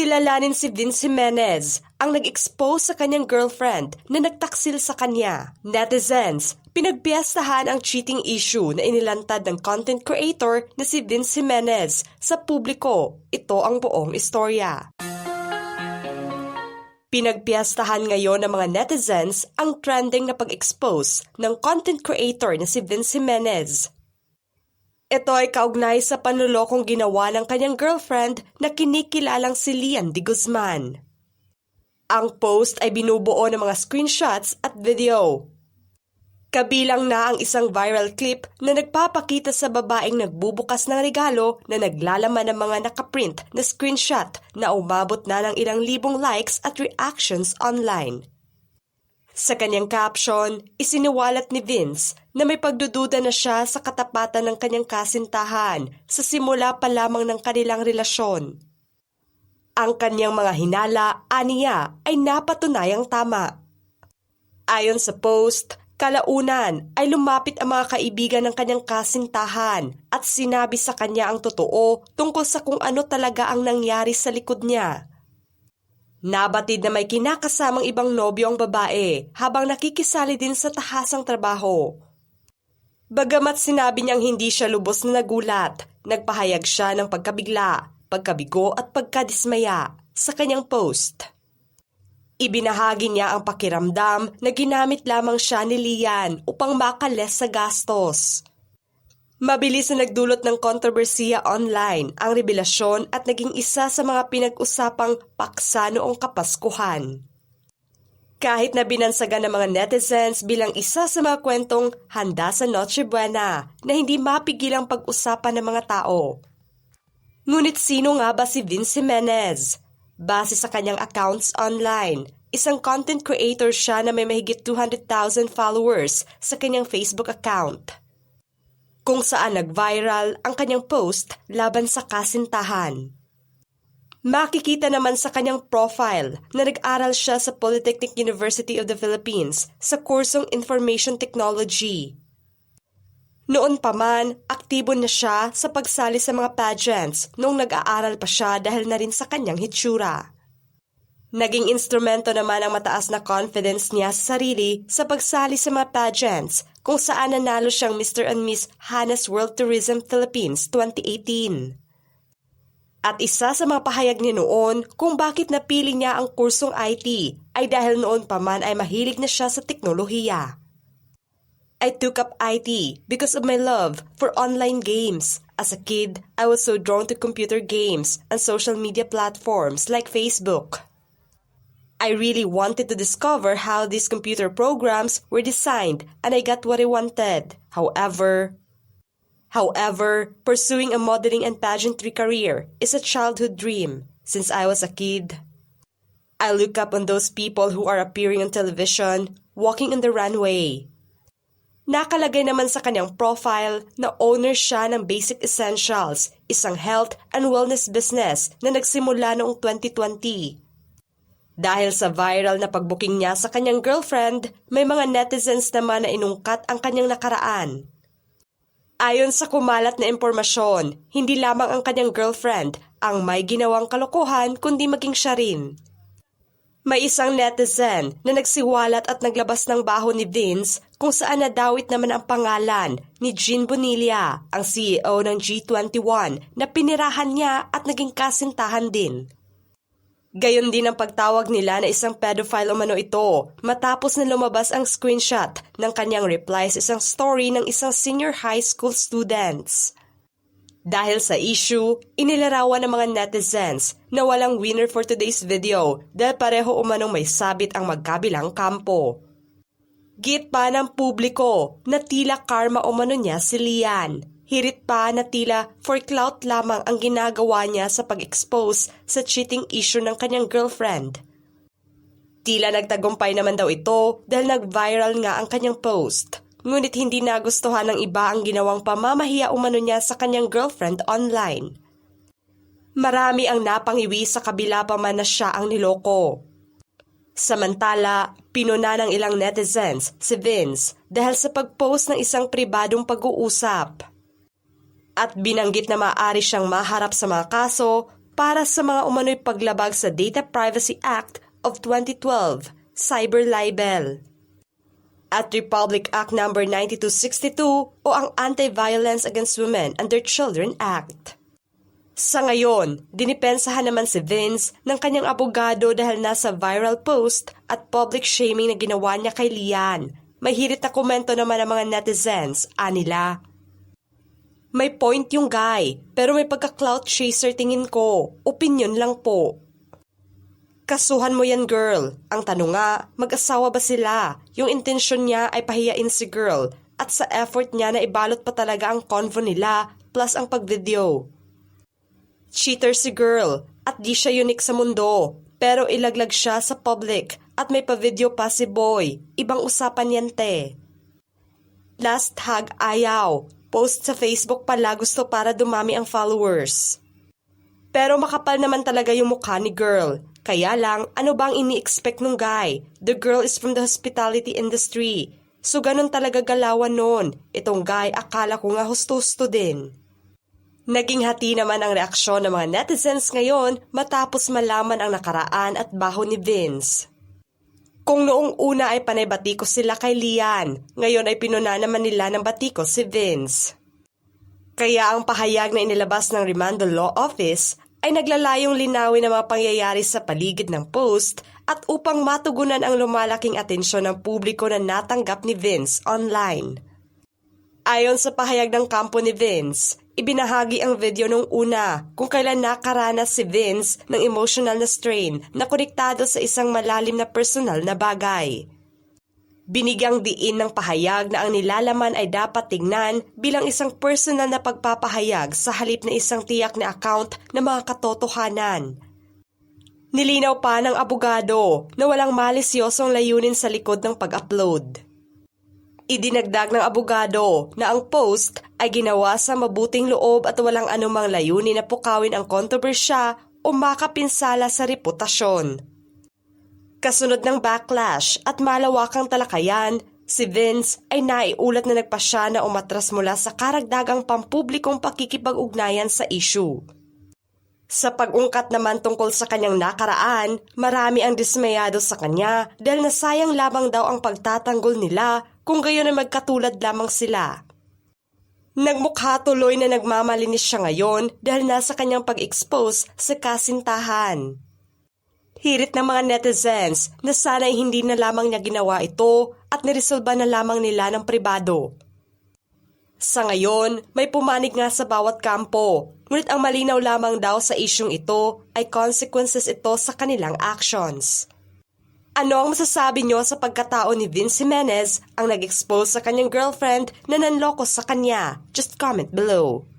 Kilalanin si Vince Jimenez, ang nag-expose sa kanyang girlfriend na nagtaksil sa kanya. Netizens, pinagpiyastahan ang cheating issue na inilantad ng content creator na si Vince Jimenez sa publiko. Ito ang buong istorya. Pinagpiyastahan ngayon ng mga netizens ang trending na pag-expose ng content creator na si Vince Jimenez. Ito ay kaugnay sa panlolokong ginawa ng kanyang girlfriend na kinikilalang si Lian de Guzman. Ang post ay binubuo ng mga screenshots at video. Kabilang na ang isang viral clip na nagpapakita sa babaeng nagbubukas ng regalo na naglalaman ng mga nakaprint na screenshot na umabot na ng ilang libong likes at reactions online. Sa kanyang caption, isiniwalat ni Vince na may pagdududa na siya sa katapatan ng kanyang kasintahan sa simula pa lamang ng kanilang relasyon. Ang kanyang mga hinala, aniya, ay napatunayang tama. Ayon sa post, kalaunan ay lumapit ang mga kaibigan ng kanyang kasintahan at sinabi sa kanya ang totoo tungkol sa kung ano talaga ang nangyari sa likod niya. Nabatid na may kinakasamang ibang nobyo ang babae habang nakikisali din sa tahasang trabaho. Bagamat sinabi niyang hindi siya lubos na nagulat, nagpahayag siya ng pagkabigla, pagkabigo at pagkadismaya sa kanyang post. Ibinahagi niya ang pakiramdam na ginamit lamang siya ni Lian upang makales sa gastos. Mabilis na nagdulot ng kontrobersiya online ang revelasyon at naging isa sa mga pinag-usapang paksa noong Kapaskuhan. Kahit na binansagan ng mga netizens bilang isa sa mga kwentong handa sa Noche Buena na hindi mapigilang pag-usapan ng mga tao. Ngunit sino nga ba si Vince Jimenez? Base sa kanyang accounts online, isang content creator siya na may mahigit 200,000 followers sa kanyang Facebook account, kung saan nag-viral ang kanyang post laban sa kasintahan. Makikita naman sa kanyang profile na nag-aral siya sa Polytechnic University of the Philippines sa kursong Information Technology. Noon pa man, aktibo na siya sa pagsali sa mga pageants noong nag-aaral pa siya dahil na rin sa kanyang hitsura. Naging instrumento naman ang mataas na confidence niya sa sarili sa pagsali sa mga pageants kung saan nanalo siyang Mr. and Miss Hannes World Tourism Philippines 2018. At isa sa mga pahayag niya noon kung bakit napili niya ang kursong IT ay dahil noon pa man ay mahilig na siya sa teknolohiya. I took up IT because of my love for online games. As a kid, I was so drawn to computer games and social media platforms like Facebook. I really wanted to discover how these computer programs were designed and I got what I wanted. However, pursuing a modeling and pageantry career is a childhood dream since I was a kid. I look up on those people who are appearing on television, walking on the runway. Nakalagay naman sa kanyang profile na owner siya ng Basic Essentials, isang health and wellness business na nagsimula noong 2020. Dahil sa viral na pagbooking niya sa kanyang girlfriend, may mga netizens naman na inungkat ang kanyang nakaraan. Ayon sa kumalat na impormasyon, hindi lamang ang kanyang girlfriend ang may ginawang kalokohan kundi maging siya rin. May isang netizen na nagsiwalat at naglabas ng baho ni Vince kung saan nadawit naman ang pangalan ni Jean Bonilla, ang CEO ng G21 na pinirahan niya at naging kasintahan din. Gayon din ang pagtawag nila na isang pedophile umano ito matapos na lumabas ang screenshot ng kanyang reply sa isang story ng isang senior high school students. Dahil sa issue, inilarawan ng mga netizens na walang winner for today's video dahil pareho umanong may sabit ang magkabilang kampo. Git pa ng publiko na tila karma umano niya si Lian. Hirit pa na tila for clout lamang ang ginagawa niya sa pag-expose sa cheating issue ng kanyang girlfriend. Tila nagtagumpay naman daw ito dahil nag-viral nga ang kanyang post. Ngunit hindi nagustuhan ng iba ang ginawang pamamahiya umano niya sa kanyang girlfriend online. Marami ang napangiwi sa kabila pa man na siya ang niloko. Samantala, pinuna ng ilang netizens si Vince dahil sa pag-post ng isang pribadong pag-uusap. At binanggit na maaari siyang maharap sa mga kaso para sa mga umano'y paglabag sa Data Privacy Act of 2012, cyber libel, at Republic Act No. 9262 o ang Anti-Violence Against Women and Their Children Act. Sa ngayon, dinipensahan naman si Vince ng kanyang abogado dahil nasa viral post at public shaming na ginawa niya kay Lian. May hirit na komento naman ng mga netizens, anila. May point yung guy, pero may pagka-clout chaser tingin ko. Opinion lang po. Kasuhan mo yan, girl. Ang tanong nga, mag-asawa ba sila? Yung intensyon niya ay pahiyain si girl at sa effort niya na ibalot pa talaga ang convo nila plus ang pag-video. Cheater si girl at di siya unique sa mundo pero ilaglag siya sa public at may pa-video pa si boy. Ibang usapan yan te. Last hug ayaw. Post sa Facebook pala gusto para dumami ang followers. Pero makapal naman talaga yung mukha ni girl. Kaya lang, ano bang ini-expect nung guy? The girl is from the hospitality industry. So ganun talaga galawan nun. Itong guy akala ko nga husto-husto din. Naging hati naman ang reaksyon ng mga netizens ngayon matapos malaman ang nakaraan at baho ni Vince. Kung noong una ay panay batikos sila kay Lian, ngayon ay pinuna naman nila ng batikos si Vince. Kaya ang pahayag na inilabas ng Rimando Law Office ay naglalayong linawin ang mga pangyayari sa paligid ng post at upang matugunan ang lumalaking atensyon ng publiko na natanggap ni Vince online. Ayon sa pahayag ng kampo ni Vince, ibinahagi ang video nung una kung kailan nakaranas si Vince ng emotional na strain na konektado sa isang malalim na personal na bagay. Binigyang diin ng pahayag na ang nilalaman ay dapat tingnan bilang isang personal na pagpapahayag sa halip na isang tiyak na account ng mga katotohanan. Nilinaw pa ng abogado na walang malisyosong layunin sa likod ng pag-upload. Idinagdag ng abogado na ang post ay ginawa sa mabuting loob at walang anumang layunin na pukawin ang kontrobersya o makapinsala sa reputasyon. Kasunod ng backlash at malawakang talakayan, si Vince ay naiulat na nagpasya na umatras mula sa karagdagang pampublikong pakikipag-ugnayan sa issue. Sa pag-ungkat naman tungkol sa kanyang nakaraan, marami ang dismayado sa kanya dahil nasayang lamang daw ang pagtatanggol nila kung gayon ay magkatulad lamang sila. Nagmukha tuloy na nagmamalinis siya ngayon dahil nasa kanyang pag-expose sa kasintahan. Hirit ng mga netizens na sana'y hindi na lamang niya ginawa ito at niresolba na lamang nila ng pribado. Sa ngayon, may pumanig nga sa bawat kampo, ngunit ang malinaw lamang daw sa isyung ito ay consequences ito sa kanilang actions. Ano ang masasabi nyo sa pagkatao ni Vince Jimenez ang nag-expose sa kanyang girlfriend na nanloko sa kanya? Just comment below.